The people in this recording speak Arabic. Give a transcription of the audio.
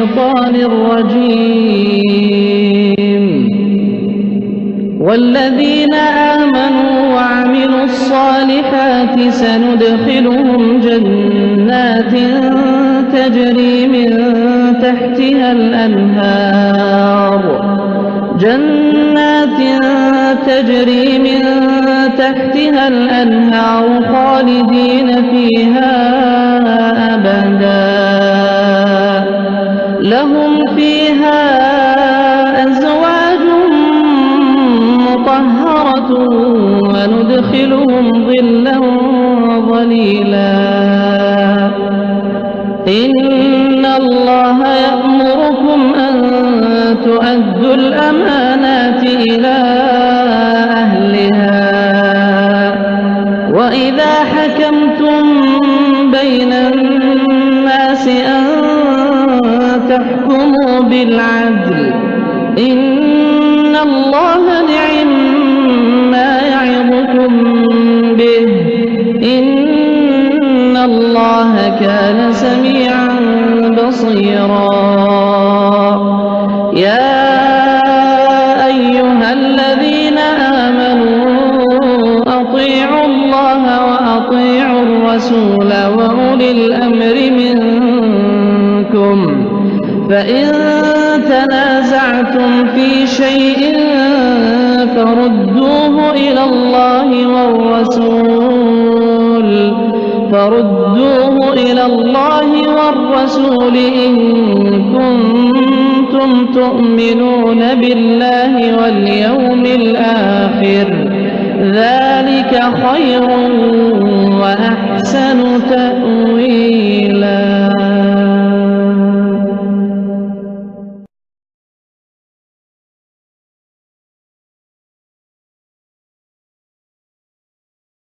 الشيطان الرجيم. والذين آمنوا وعملوا الصالحات سندخلهم جنات تجري من تحتها الأنهار خالدين فيها أبدا، لهم فيها أزواج مطهرة وندخلهم ظلا ظليلا. إن الله يأمركم أن تؤدوا الأمانات إلى أهلها، وإذا حكمتم بين الناس أن تحكموا بالعدل. إن الله نعما يعظكم به، إن الله كان سميعا بصيرا. يا أيها الذين آمنوا أطيعوا الله وأطيعوا الرسول وأولي الأمر منكم، فإن تنازعتم في شيء فردوه إلى الله والرسول إن كنتم تؤمنون بالله واليوم الآخر، ذلك خير وأحسن